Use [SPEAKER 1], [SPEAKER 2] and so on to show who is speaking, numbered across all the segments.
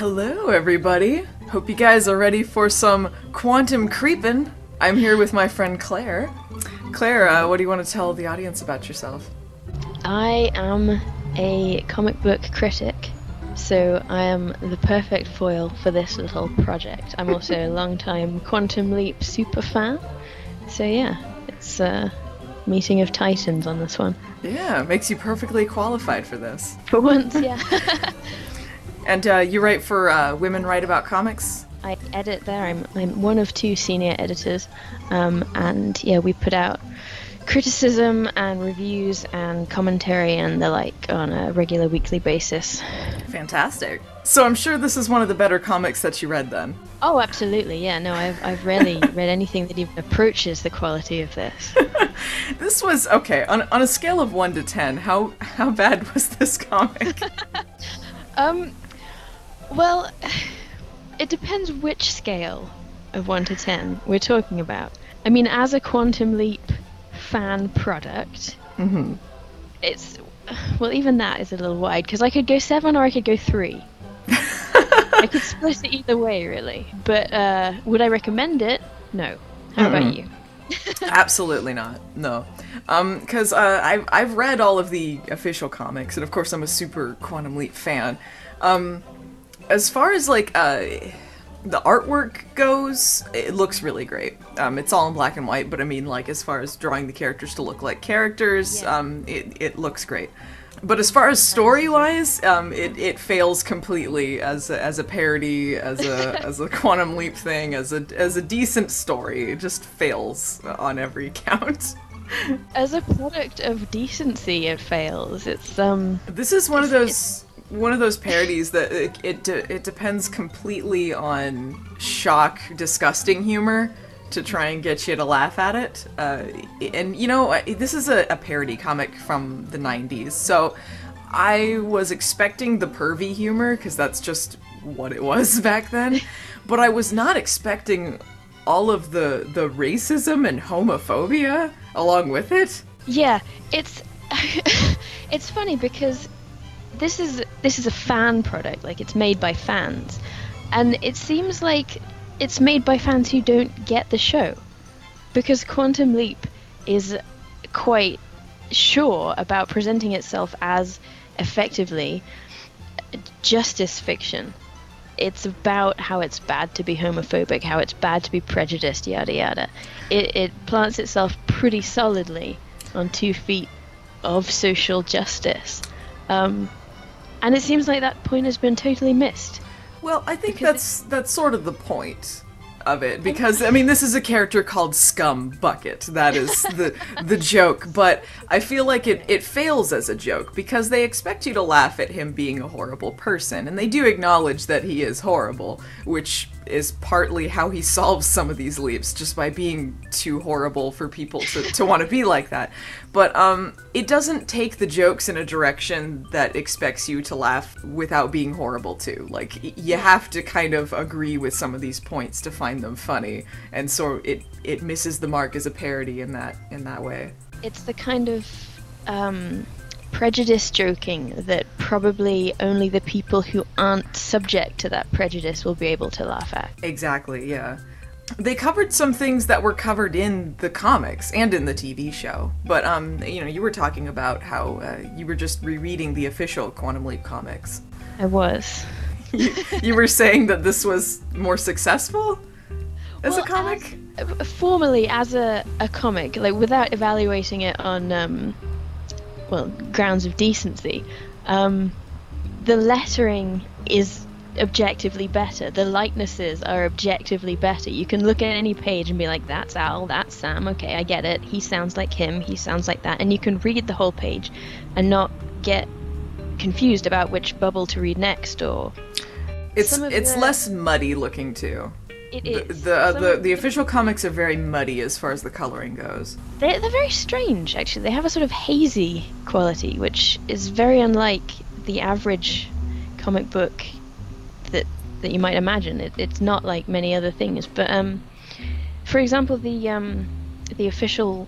[SPEAKER 1] Hello, everybody. Hope you guys are ready for some quantum creepin'. I'm here with my friend Claire. Claire, what do you want to tell the audience about yourself?
[SPEAKER 2] I am a comic book critic, so I am the perfect foil for this little project. I'm also a long-time Quantum Leap super fan, so yeah, it's a meeting of titans on this one.
[SPEAKER 1] Yeah, makes you perfectly qualified for this.
[SPEAKER 2] For once, yeah.
[SPEAKER 1] And you write for Women Write About Comics?
[SPEAKER 2] I edit there. I'm one of two senior editors, and yeah, we put out criticism and reviews and commentary and the like on a regular weekly basis.
[SPEAKER 1] Fantastic. So I'm sure this is one of the better comics that you read then.
[SPEAKER 2] Oh, absolutely, yeah. No, I've rarely read anything that even approaches the quality of this.
[SPEAKER 1] This was, okay, on a scale of 1 to 10, how bad was this comic?
[SPEAKER 2] Well, it depends which scale of 1 to 10 we're talking about. I mean, as a Quantum Leap fan product, it's... Well, even that is a little wide, because I could go 7 or I could go 3. I could split it either way, really. But would I recommend it? No. How about you?
[SPEAKER 1] Absolutely not. No. Because I've read all of the official comics, and of course I'm a super Quantum Leap fan. As far as, like, the artwork goes, it looks really great. It's all in black and white, but I mean, like, as far as drawing the characters to look like characters, yeah. It looks great. But as far as story-wise, it fails completely as a parody, as a Quantum Leap thing, as a decent story. It just fails on every count.
[SPEAKER 2] As a product of decency, it fails. It's
[SPEAKER 1] This is one of those parodies that it depends completely on shock, disgusting humor to try and get you to laugh at it. And you know, this is a parody comic from the 90s, so I was expecting the pervy humor, because that's just what it was back then, but I was not expecting all of the racism and homophobia along with it.
[SPEAKER 2] Yeah, it's it's funny because this is a fan product, like it's made by fans, and it seems like it's made by fans who don't get the show, because Quantum Leap is quite sure about presenting itself as effectively justice fiction. It's about how it's bad to be homophobic, how it's bad to be prejudiced, yada yada. It plants itself pretty solidly on 2 feet of social justice. And it seems like that point has been totally missed.
[SPEAKER 1] Well, I think that's sort of the point of it, because I mean, this is a character called Scum Bucket. That is the joke, but I feel like it fails as a joke because they expect you to laugh at him being a horrible person, and they do acknowledge that he is horrible, which is partly how he solves some of these leaps, just by being too horrible for people to want to be like that. But it doesn't take the jokes in a direction that expects you to laugh without being horrible too. Like, you have to kind of agree with some of these points to find them funny, and so it misses the mark as a parody in that way.
[SPEAKER 2] It's the kind of prejudice joking that probably only the people who aren't subject to that prejudice will be able to laugh at.
[SPEAKER 1] Exactly, yeah. They covered some things that were covered in the comics and in the TV show, but you know, you were talking about how you were just rereading the official Quantum Leap comics.
[SPEAKER 2] I was.
[SPEAKER 1] You were saying that this was more successful as a comic?
[SPEAKER 2] Formally, as a comic, like without evaluating it on grounds of decency, the lettering is objectively better. The likenesses are objectively better. You can look at any page and be like, that's Al, that's Sam, okay, I get it. He sounds like him, he sounds like that. And you can read the whole page and not get confused about which bubble to read next, or...
[SPEAKER 1] It's less muddy looking too.
[SPEAKER 2] It is.
[SPEAKER 1] The official comics are very muddy as far as the coloring goes.
[SPEAKER 2] They're very strange, actually. They have a sort of hazy quality, which is very unlike the average comic book that you might imagine. It's not like many other things. But for example, the official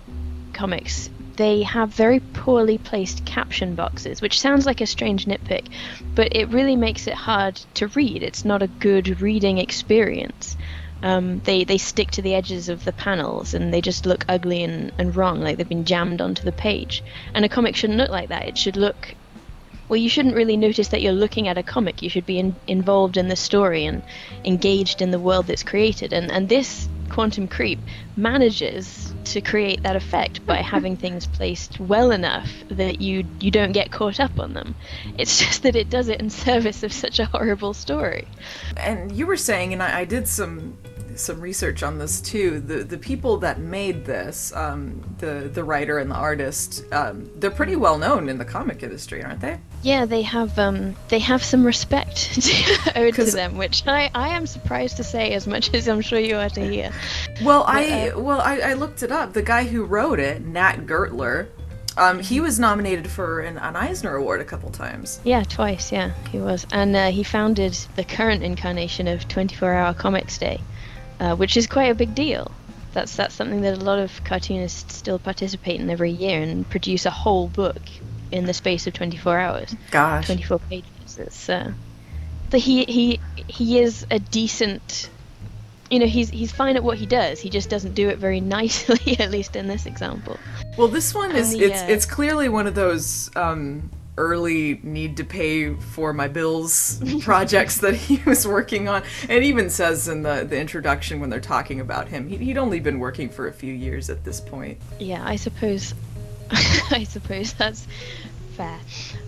[SPEAKER 2] comics they have very poorly placed caption boxes, which sounds like a strange nitpick, but it really makes it hard to read. It's not a good reading experience. They stick to the edges of the panels, and they just look ugly and wrong, like they've been jammed onto the page. And a comic shouldn't look like that. It should look... Well, you shouldn't really notice that you're looking at a comic. You should be involved in the story and engaged in the world that's created. And this Quantum Creep manages to create that effect by having things placed well enough that you don't get caught up on them. It's just that it does it in service of such a horrible story.
[SPEAKER 1] And you were saying, and I did some research on this too, the people that made this, the writer and the artist, they're pretty well known in the comic industry, aren't they?
[SPEAKER 2] Yeah, they have some respect owed to them, which I am surprised to say, as much as I'm sure you are to hear.
[SPEAKER 1] Well, I looked it up. The guy who wrote it, Nat Gertler, he was nominated for an Eisner Award a couple times.
[SPEAKER 2] Yeah, twice. Yeah, he was, and he founded the current incarnation of 24-Hour Comics Day, which is quite a big deal. That's something that a lot of cartoonists still participate in every year and produce a whole book in the space of 24 hours.
[SPEAKER 1] Gosh.
[SPEAKER 2] 24 pages. It's, he is a decent... You know, he's fine at what he does. He just doesn't do it very nicely, at least in this example.
[SPEAKER 1] Well, this one is... It's clearly one of those... early need to pay for my bills projects that he was working on. It even says in the introduction when they're talking about him, he'd only been working for a few years at this point.
[SPEAKER 2] Yeah, I suppose I suppose that's fair.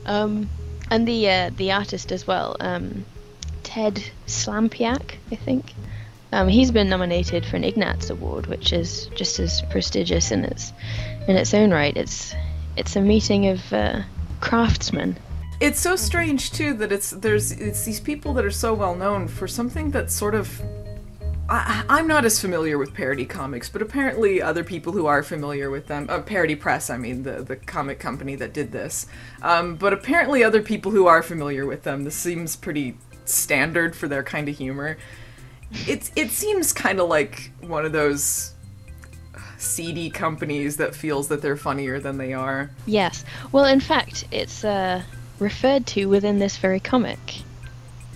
[SPEAKER 2] And the artist as well, Ted Slampiak, I think. He's been nominated for an Ignatz Award, which is just as prestigious in its own right. It's a meeting of craftsmen.
[SPEAKER 1] It's so strange too that it's these people that are so well known for something that's sort of... I'm not as familiar with Parody Comics, but apparently other people who are familiar with them, Parody Press, I mean, the comic company that did this, but apparently other people who are familiar with them, this seems pretty standard for their kind of humor. It seems kind of like one of those seedy companies that feels that they're funnier than they are.
[SPEAKER 2] Yes. Well, in fact, it's referred to within this very comic.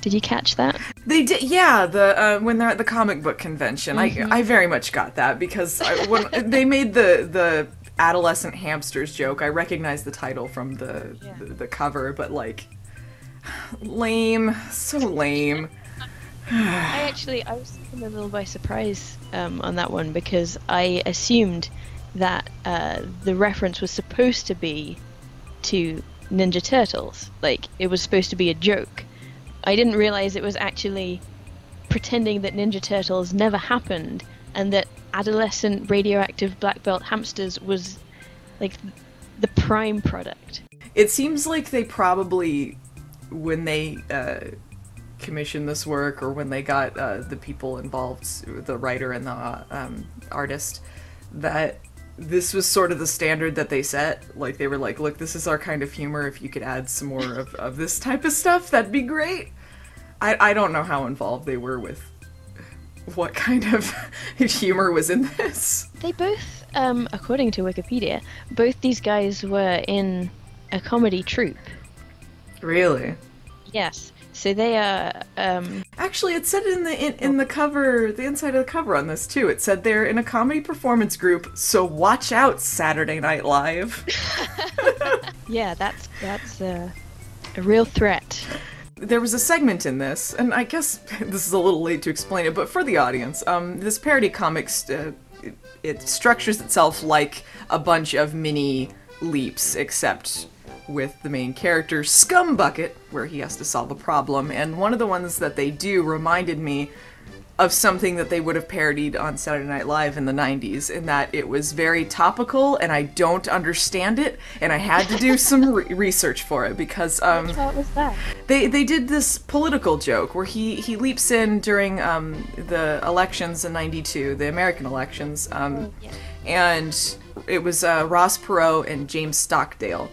[SPEAKER 2] Did you catch that?
[SPEAKER 1] They did, yeah. When they're at the comic book convention, I very much got that because when they made the adolescent hamsters joke, I recognized the title from the cover, but like, lame, so lame.
[SPEAKER 2] I was taken a little by surprise on that one because I assumed that the reference was supposed to be to Ninja Turtles. Like, it was supposed to be a joke. I didn't realize it was actually pretending that Ninja Turtles never happened and that adolescent radioactive black belt hamsters was like the prime product.
[SPEAKER 1] It seems like they probably, when they commissioned this work, or when they got the people involved, the writer and the artist, that this was sort of the standard that they set. Like, they were like, look, this is our kind of humor. If you could add some more of this type of stuff, that'd be great. I don't know how involved they were with what kind of humor was in this.
[SPEAKER 2] They both, according to Wikipedia, both these guys were in a comedy troupe.
[SPEAKER 1] Really?
[SPEAKER 2] Yes. So they are...
[SPEAKER 1] Actually, it said in the cover, the inside of the cover on this too, it said they're in a comedy performance group, so watch out, Saturday Night Live.
[SPEAKER 2] Yeah, that's a real threat.
[SPEAKER 1] There was a segment in this, and I guess this is a little late to explain it, but for the audience, this Parody Comics, it structures itself like a bunch of mini leaps, except with the main character, Scumbucket, where he has to solve a problem, and one of the ones that they do reminded me of something that they would have parodied on Saturday Night Live in the 90s, in that it was very topical, and I don't understand it, and I had to do some research for it, because
[SPEAKER 2] What was that?
[SPEAKER 1] They did this political joke where he leaps in during the elections in '92, the American elections, and it was Ross Perot and James Stockdale.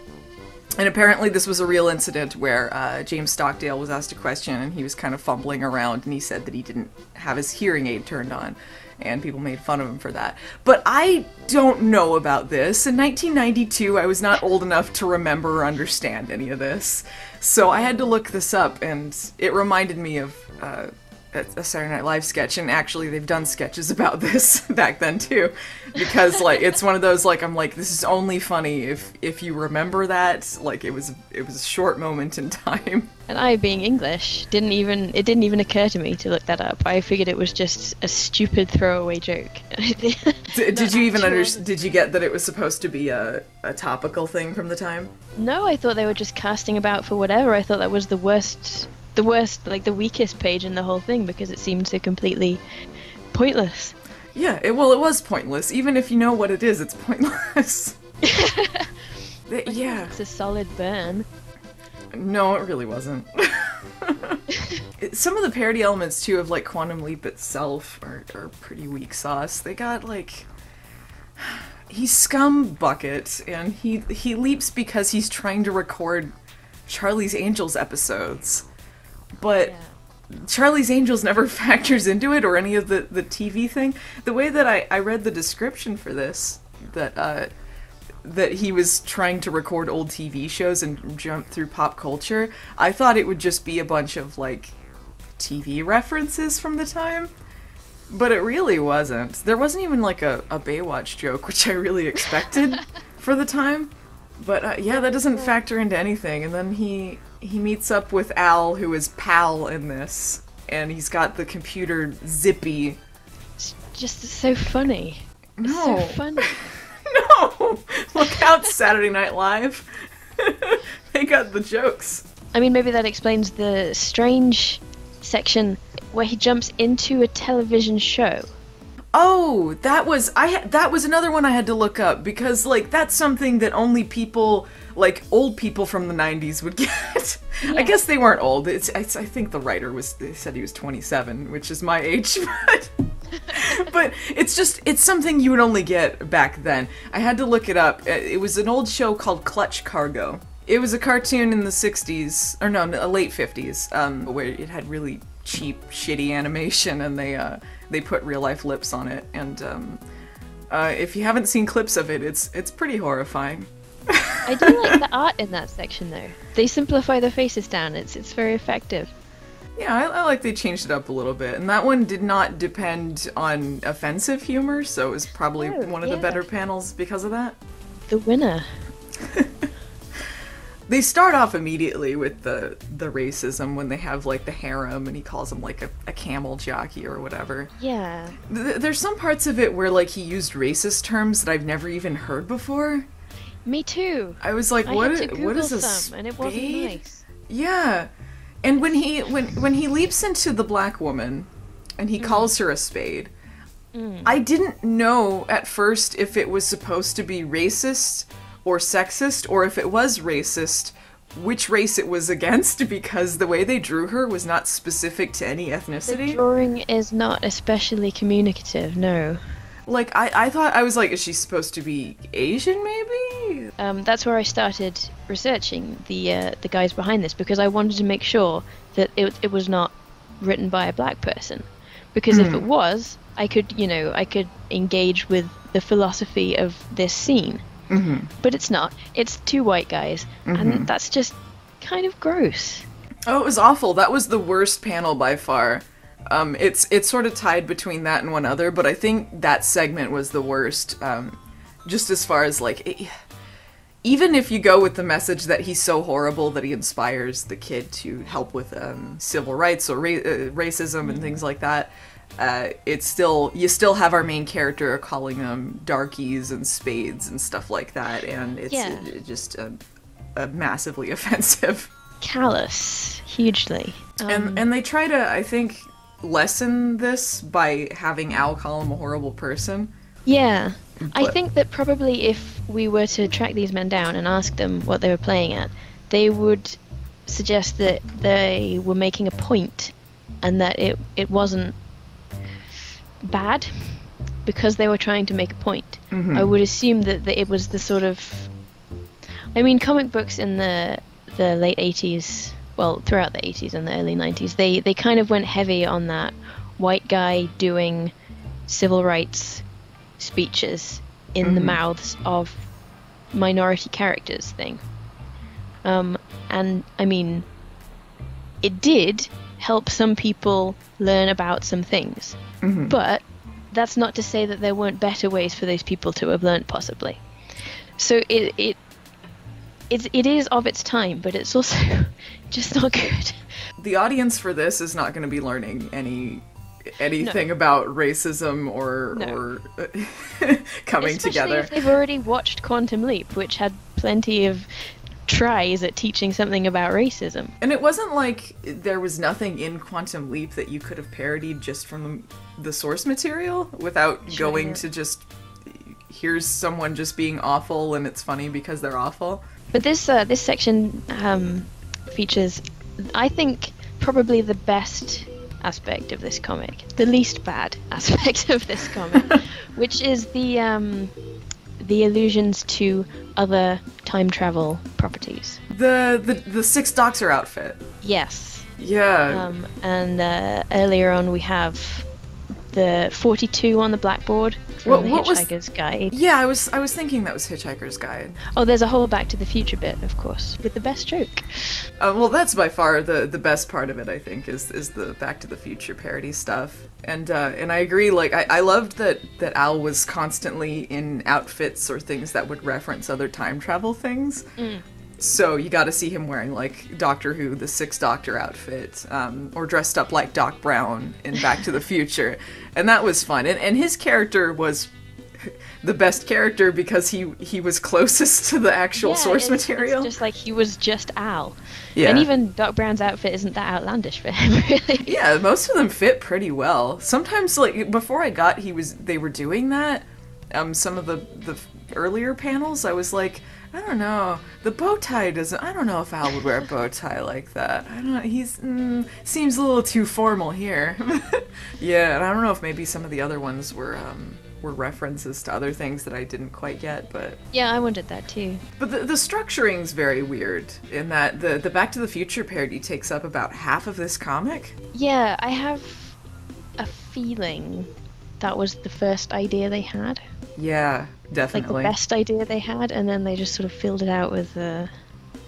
[SPEAKER 1] And apparently this was a real incident where James Stockdale was asked a question and he was kind of fumbling around and he said that he didn't have his hearing aid turned on. And people made fun of him for that. But I don't know about this. In 1992, I was not old enough to remember or understand any of this. So I had to look this up, and it reminded me of a Saturday Night Live sketch, and actually they've done sketches about this back then too, because like it's one of those like I'm like this is only funny if you remember that, like it was a short moment in time.
[SPEAKER 2] And I, being English, didn't even occur to me to look that up. I figured it was just a stupid throwaway joke.
[SPEAKER 1] Did you even did you get that it was supposed to be a topical thing from the time?
[SPEAKER 2] No, I thought they were just casting about for whatever. I thought that was the worst, like the weakest page in the whole thing because it seemed so completely pointless.
[SPEAKER 1] Yeah, it was pointless. Even if you know what it is, it's pointless. Yeah.
[SPEAKER 2] It's a solid burn.
[SPEAKER 1] No, it really wasn't. Some of the parody elements, too, of, like, Quantum Leap itself are pretty weak sauce. They got, like... He's Scum Bucket, and he leaps because he's trying to record Charlie's Angels episodes. But Charlie's Angels never factors into it, or any of the TV thing. The way that I read the description for this, that he was trying to record old TV shows and jump through pop culture, I thought it would just be a bunch of, like, TV references from the time. But it really wasn't. There wasn't even, like, a Baywatch joke, which I really expected for the time. But, yeah, that doesn't factor into anything. And then he meets up with Al, who is Pal in this, and he's got the computer Zippy.
[SPEAKER 2] It's just so funny.
[SPEAKER 1] No.
[SPEAKER 2] It's so funny.
[SPEAKER 1] No! Look out, Saturday Night Live. They got the jokes.
[SPEAKER 2] I mean, maybe that explains the strange section where he jumps into a television show.
[SPEAKER 1] Oh, that was another one I had to look up, because, like, that's something that only people, like, old people from the 90s would get. Yeah. I guess they weren't old. I think the writer they said he was 27, which is my age, but it's something you would only get back then. I had to look it up. It was an old show called Clutch Cargo. It was a cartoon in the 60s, or no, late 50s, where it had really cheap, shitty animation, and they put real-life lips on it. And if you haven't seen clips of it, it's pretty horrifying.
[SPEAKER 2] I do like the art in that section, though. They simplify the faces down. It's very effective.
[SPEAKER 1] Yeah, I like they changed it up a little bit, and that one did not depend on offensive humor, so it was probably one of the better panels because of that.
[SPEAKER 2] The winner.
[SPEAKER 1] They start off immediately with the racism when they have, like, the harem, and he calls him, like, a camel jockey or whatever.
[SPEAKER 2] Yeah.
[SPEAKER 1] There's some parts of it where, like, he used racist terms that I've never even heard before.
[SPEAKER 2] Me too.
[SPEAKER 1] I was like, what is this?
[SPEAKER 2] Some, and it wasn't nice.
[SPEAKER 1] Yeah. And when he leaps into the black woman and he calls her a spade, I didn't know at first if it was supposed to be racist or sexist, or if it was racist, which race it was against, because the way they drew her was not specific to any ethnicity.
[SPEAKER 2] The drawing is not especially communicative, no.
[SPEAKER 1] Like, I thought, I was like, is she supposed to be Asian, maybe?
[SPEAKER 2] That's where I started researching the guys behind this, because I wanted to make sure that it was not written by a black person. Because if it was, I could engage with the philosophy of this scene. Mm-hmm. But it's not. It's two white guys, and that's just kind of gross.
[SPEAKER 1] Oh, it was awful. That was the worst panel by far. It's sort of tied between that and one other, but I think that segment was the worst. Just as far as, like, even if you go with the message that he's so horrible that he inspires the kid to help with civil rights or racism and things like that, you still have our main character calling them darkies and spades and stuff like that, and it's just massively offensive.
[SPEAKER 2] Callous, hugely.
[SPEAKER 1] And they try to, I think, lessen this by having Al call him a horrible person.
[SPEAKER 2] Yeah. I think that probably if we were to track these men down and ask them what they were playing at, they would suggest that they were making a point and that it wasn't bad because they were trying to make a point. I would assume that it was the sort of... I mean, comic books in the late 80s, well, throughout the 80s and the early 90s, they kind of went heavy on that white guy doing civil rights speeches in the mouths of minority characters thing. And I mean, it did help some people learn about some things, but that's not to say that there weren't better ways for those people to have learned, possibly. So it is of its time, but it's also just not good.
[SPEAKER 1] The audience for this is not going to be learning anything about racism or coming together.
[SPEAKER 2] Especially if they've already watched Quantum Leap, which had plenty of tries at teaching something about racism.
[SPEAKER 1] And it wasn't like there was nothing in Quantum Leap that you could have parodied just from the source material without going to just, here's someone just being awful and it's funny because they're awful.
[SPEAKER 2] But this section features, I think, probably the best aspect of this comic, the least bad aspect of this comic, which is the allusions to other time travel properties.
[SPEAKER 1] The Sixth Doctor outfit.
[SPEAKER 2] Yes.
[SPEAKER 1] Yeah.
[SPEAKER 2] And earlier on we have the 42 on the blackboard from the Hitchhiker's Guide.
[SPEAKER 1] Yeah, I was thinking that was Hitchhiker's Guide.
[SPEAKER 2] Oh, there's a whole Back to the Future bit, of course, with the best joke.
[SPEAKER 1] Well, that's by far the best part of it, I think, is the Back to the Future parody stuff. And I agree, like, I loved that Al was constantly in outfits or things that would reference other time travel things. So you got to see him wearing, like, Doctor Who, the Sixth Doctor outfit, or dressed up like Doc Brown in Back to the Future. And that was fun. And his character was the best character because he was closest to the actual source material.
[SPEAKER 2] It's just like he was just Al.
[SPEAKER 1] Yeah.
[SPEAKER 2] And even Doc Brown's outfit isn't that outlandish for him, really.
[SPEAKER 1] Yeah, most of them fit pretty well. Sometimes, like, before I got they were doing that, some of the earlier panels, I was like, I don't know, the bow tie doesn't, I don't know if Al would wear a bow tie like that. I don't know, he's, seems a little too formal here. Yeah, and I don't know if maybe some of the other ones were references to other things that I didn't quite get, but...
[SPEAKER 2] Yeah, I wondered that too.
[SPEAKER 1] But the structuring's very weird, in that the Back to the Future parody takes up about half of this comic.
[SPEAKER 2] Yeah, I have a feeling that was the first idea they had.
[SPEAKER 1] Yeah, definitely.
[SPEAKER 2] Like the best idea they had, and then they just sort of filled it out with the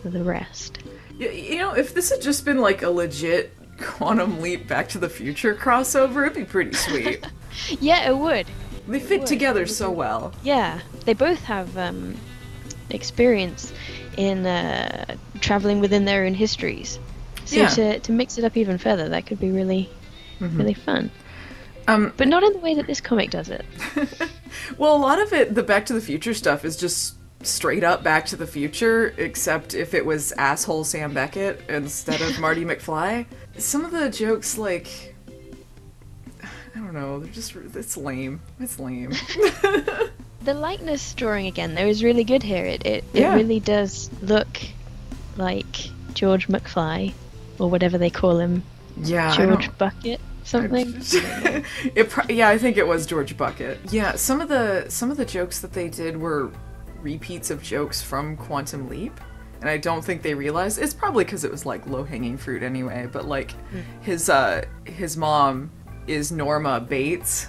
[SPEAKER 2] rest.
[SPEAKER 1] You know, if this had just been like a legit Quantum Leap Back to the Future crossover, it'd be pretty sweet.
[SPEAKER 2] Yeah, it would.
[SPEAKER 1] They fit together so well.
[SPEAKER 2] Yeah, they both have experience in traveling within their own histories. So to mix it up even further, that could be really, really fun. But not in the way that this comic does it.
[SPEAKER 1] Well, a lot of it, the Back to the Future stuff, is just straight up Back to the Future, except if it was asshole Sam Beckett instead of Marty McFly. Some of the jokes, like, I don't know, they're just, it's lame. It's lame.
[SPEAKER 2] The likeness drawing again, though, is really good here. It really does look like George McFly, or whatever they call him.
[SPEAKER 1] Yeah,
[SPEAKER 2] George Bucket. Something.
[SPEAKER 1] I think it was George Bucket. Yeah, some of the jokes that they did were repeats of jokes from Quantum Leap, and I don't think they realized. It's probably because it was like low-hanging fruit anyway. But like his mom is Norma Bates.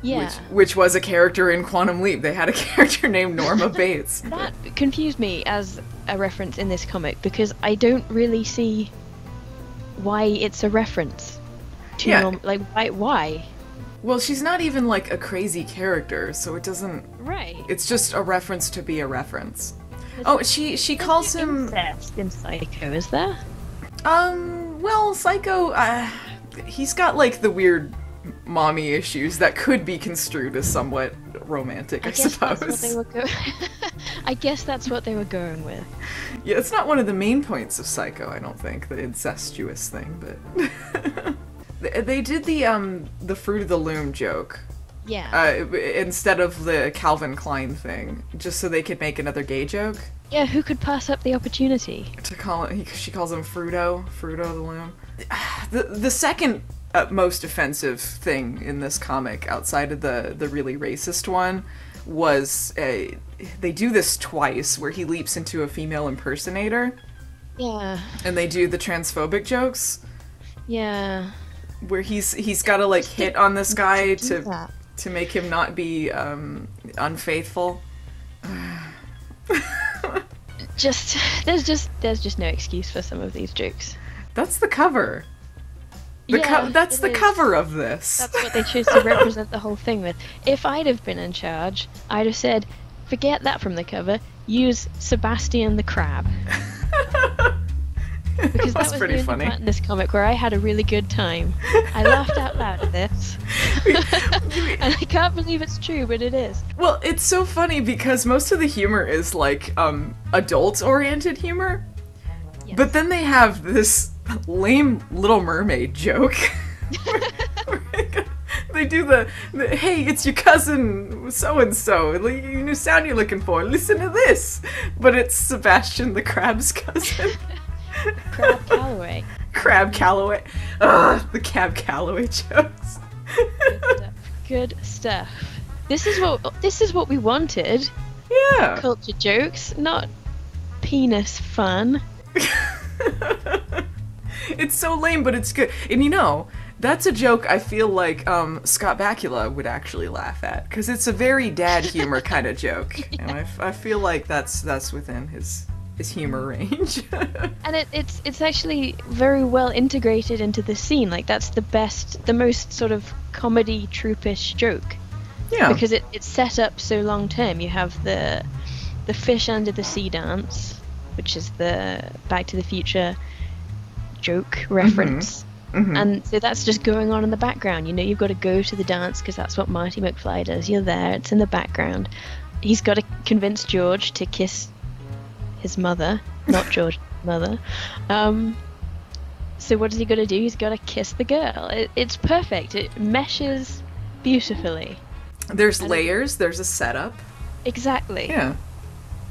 [SPEAKER 2] Yeah.
[SPEAKER 1] Which was a character in Quantum Leap. They had a character named Norma Bates.
[SPEAKER 2] That confused me as a reference in this comic because I don't really see why it's a reference. Like, why?
[SPEAKER 1] Well, she's not even, like, a crazy character, so it doesn't...
[SPEAKER 2] Right.
[SPEAKER 1] It's just a reference to be a reference. She calls him...
[SPEAKER 2] Incest in Psycho, is there?
[SPEAKER 1] Well, Psycho, he's got, like, the weird mommy issues that could be construed as somewhat romantic, I suppose.
[SPEAKER 2] That's what they were I guess that's what they were going with.
[SPEAKER 1] Yeah, it's not one of the main points of Psycho, I don't think, the incestuous thing, but... They did the Fruit of the Loom joke.
[SPEAKER 2] Yeah.
[SPEAKER 1] Instead of the Calvin Klein thing, just so they could make another gay joke.
[SPEAKER 2] Yeah, who could pass up the opportunity?
[SPEAKER 1] To call it, she calls him Fruto the Loom. The second most offensive thing in this comic, outside of the really racist one, was they do this twice where he leaps into a female impersonator.
[SPEAKER 2] Yeah.
[SPEAKER 1] And they do the transphobic jokes.
[SPEAKER 2] Yeah.
[SPEAKER 1] Where he's got to like hit on this guy to make him not be unfaithful.
[SPEAKER 2] There's just no excuse for some of these jokes.
[SPEAKER 1] That's the cover. That's the cover of this.
[SPEAKER 2] That's what they chose to represent the whole thing with. If I'd have been in charge, I'd have said, forget that from the cover, use Sebastian the Crab. Because that was
[SPEAKER 1] pretty
[SPEAKER 2] the only
[SPEAKER 1] funny.
[SPEAKER 2] part in this comic where I had a really good time. I laughed out loud at this. And I can't believe it's true, but it is.
[SPEAKER 1] Well, it's so funny because most of the humor is like adult-oriented humor.
[SPEAKER 2] Yes.
[SPEAKER 1] But then they have this lame Little Mermaid joke. They do the hey, it's your cousin so-and-so, the new sound you're looking for, listen to this. But it's Sebastian the Crab's cousin.
[SPEAKER 2] Crab Calloway.
[SPEAKER 1] Crab Calloway. Ugh, the Cab Calloway jokes.
[SPEAKER 2] Good stuff. This is what we wanted.
[SPEAKER 1] Yeah.
[SPEAKER 2] Culture jokes, not penis fun.
[SPEAKER 1] It's so lame, but it's good. And you know, that's a joke I feel like Scott Bakula would actually laugh at, because it's a very dad humor kind of joke, yeah. And I feel like that's within his humor range.
[SPEAKER 2] And it's actually very well integrated into the scene. Like that's the most sort of comedy troupish joke.
[SPEAKER 1] Yeah.
[SPEAKER 2] Because it's set up so long term. You have the fish under the sea dance, which is the Back to the Future joke reference.
[SPEAKER 1] Mm-hmm.
[SPEAKER 2] And so that's just going on in the background. You know, you've got to go to the dance because that's what Marty McFly does. You're there, it's in the background. He's got to convince George to kiss his mother, not George's mother. So what has he got to do? He's got to kiss the girl. It's perfect. It meshes beautifully.
[SPEAKER 1] There's layers, there's a setup.
[SPEAKER 2] Exactly.
[SPEAKER 1] Yeah.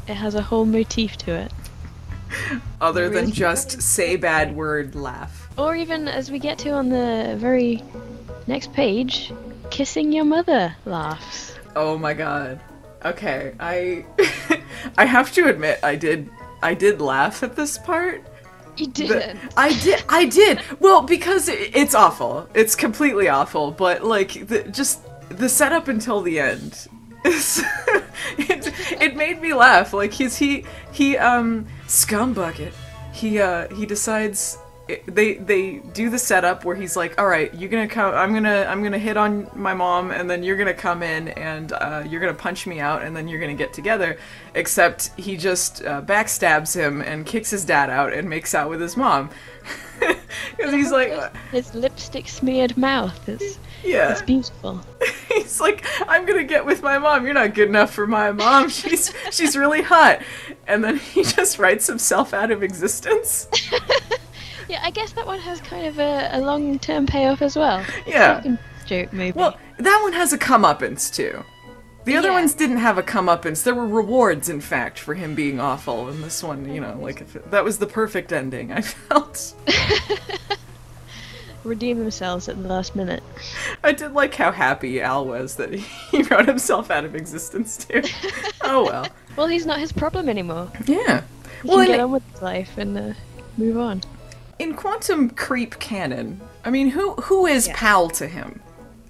[SPEAKER 2] It has a whole motif to it.
[SPEAKER 1] Other than just say bad word, laugh.
[SPEAKER 2] Or even, as we get to on the very next page, kissing your mother laughs.
[SPEAKER 1] Oh my god. Okay, I have to admit I did laugh at this part.
[SPEAKER 2] You didn't.
[SPEAKER 1] I did. Well, because it's awful. It's completely awful, but like just the setup until the end. It made me laugh. Like he scumbucket. He decides they do the setup where he's like, all right, you're gonna come. I'm gonna hit on my mom, and then you're gonna come in and you're gonna punch me out, and then you're gonna get together. Except he just backstabs him and kicks his dad out and makes out with his mom. Because he's like
[SPEAKER 2] his lipstick smeared mouth is.
[SPEAKER 1] Yeah.
[SPEAKER 2] It's beautiful.
[SPEAKER 1] He's like, I'm gonna get with my mom. You're not good enough for my mom. She's really hot. And then he just writes himself out of existence.
[SPEAKER 2] Yeah, I guess that one has kind of a long-term payoff as well.
[SPEAKER 1] Yeah.
[SPEAKER 2] Joke movie.
[SPEAKER 1] Well, that one has a comeuppance too. The other ones didn't have a comeuppance. There were rewards, in fact, for him being awful. And this one, you know, like that was the perfect ending, I felt.
[SPEAKER 2] Redeem themselves at the last minute.
[SPEAKER 1] I did like how happy Al was that he wrote himself out of existence too. Oh well.
[SPEAKER 2] Well, he's not his problem anymore.
[SPEAKER 1] Yeah.
[SPEAKER 2] He can get on with his life and move on.
[SPEAKER 1] In Quantum Creep canon, I mean, who is Pal to him?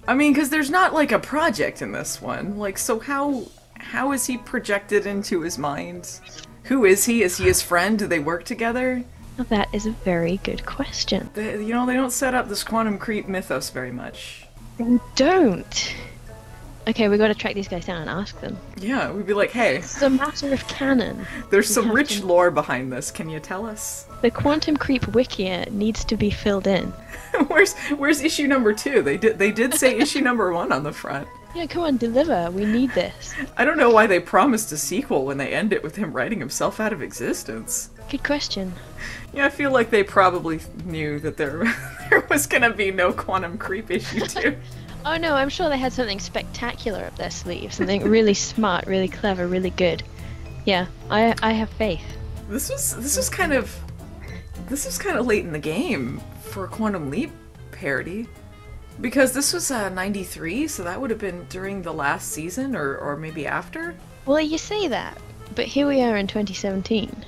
[SPEAKER 1] I mean, because there's not like a project in this one. Like, so how is he projected into his mind? Who is he? Is he his friend? Do they work together?
[SPEAKER 2] Well, that is a very good question.
[SPEAKER 1] They don't set up this Quantum Creep mythos very much.
[SPEAKER 2] They don't. Okay, we got to track these guys down and ask them.
[SPEAKER 1] Yeah, we'd be like, hey.
[SPEAKER 2] It's a matter of canon.
[SPEAKER 1] There's some rich lore behind this. Can you tell us?
[SPEAKER 2] The Quantum Creep wiki needs to be filled in.
[SPEAKER 1] Where's issue number 2? They did say issue number 1 on the front.
[SPEAKER 2] Yeah, come on, deliver. We need this.
[SPEAKER 1] I don't know why they promised a sequel when they end it with him writing himself out of existence.
[SPEAKER 2] Good question.
[SPEAKER 1] Yeah, I feel like they probably knew that there was gonna be no Quantum Creep issue 2.
[SPEAKER 2] Oh no, I'm sure they had something spectacular up their sleeve. Something really smart, really clever, really good. Yeah, I have faith.
[SPEAKER 1] This was kind of late in the game for a Quantum Leap parody. Because this was 93, so that would have been during the last season, or maybe after?
[SPEAKER 2] Well, you say that, but here we are in 2017,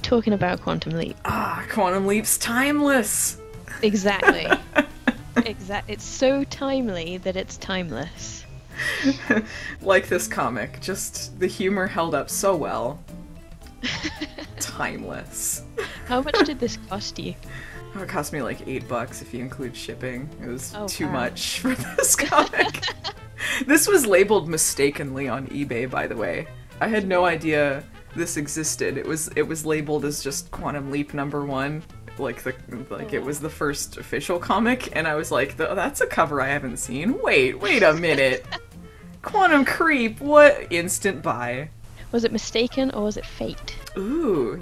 [SPEAKER 2] talking about Quantum Leap.
[SPEAKER 1] Ah, Quantum Leap's timeless!
[SPEAKER 2] Exactly. It's so timely that it's timeless.
[SPEAKER 1] Like this comic, just the humor held up so well. Timeless.
[SPEAKER 2] How much did this cost you?
[SPEAKER 1] Oh, it cost me like $8 if you include shipping. It was too
[SPEAKER 2] wow.
[SPEAKER 1] much for this comic. This was labeled mistakenly on eBay, by the way. I had no idea this existed. It was labeled as just Quantum Leap #1. It was the first official comic, and I was like, that's a cover I haven't seen. Wait a minute. Quantum Creep, what? Instant buy.
[SPEAKER 2] Was it mistaken or was it fate?
[SPEAKER 1] Ooh,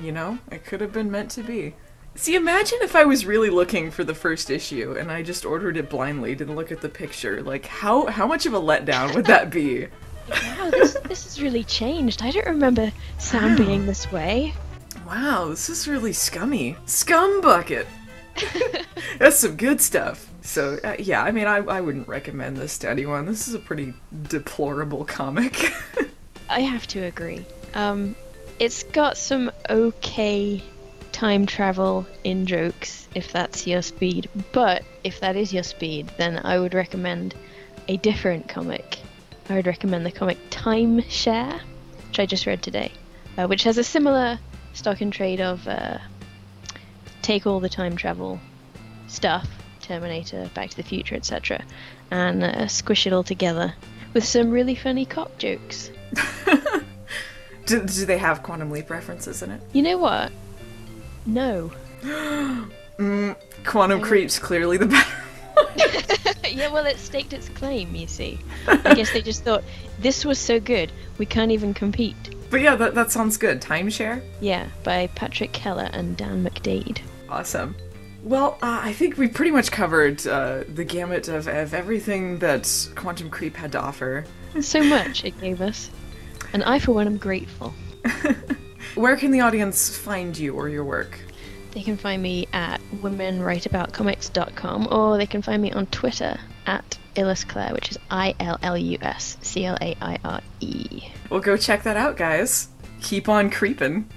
[SPEAKER 1] it could have been meant to be. See, imagine if I was really looking for the first issue and I just ordered it blindly, didn't look at the picture. Like, how much of a letdown would that be?
[SPEAKER 2] Wow, this has really changed. I don't remember Sam being this way.
[SPEAKER 1] Wow, this is really scummy. Scum bucket! That's some good stuff. So, yeah, I mean, I wouldn't recommend this to anyone. This is a pretty deplorable comic.
[SPEAKER 2] I have to agree. It's got some okay time travel in jokes, if that's your speed. But if that is your speed, then I would recommend a different comic. I would recommend the comic Timeshare, which I just read today, which has a similar stock and trade of take all the time travel stuff, Terminator, Back to the Future, etc., and squish it all together with some really funny cock jokes.
[SPEAKER 1] Do they have Quantum Leap references in it?
[SPEAKER 2] You know what? No.
[SPEAKER 1] Quantum Creep's clearly the better one.
[SPEAKER 2] Yeah, well, it staked its claim, you see. I guess they just thought, this was so good, we can't even compete.
[SPEAKER 1] But yeah, that sounds good. Timeshare?
[SPEAKER 2] Yeah, by Patrick Keller and Dan McDade.
[SPEAKER 1] Awesome. Well, I think we pretty much covered the gamut of everything that Quantum Creep had to offer.
[SPEAKER 2] So much it gave us. And I, for one, am grateful.
[SPEAKER 1] Where can the audience find you or your work?
[SPEAKER 2] They can find me at womenwriteaboutcomics.com, or they can find me on Twitter at IllusClaire, which is ILLUSCLAIRE.
[SPEAKER 1] Well, go check that out, guys. Keep on creeping.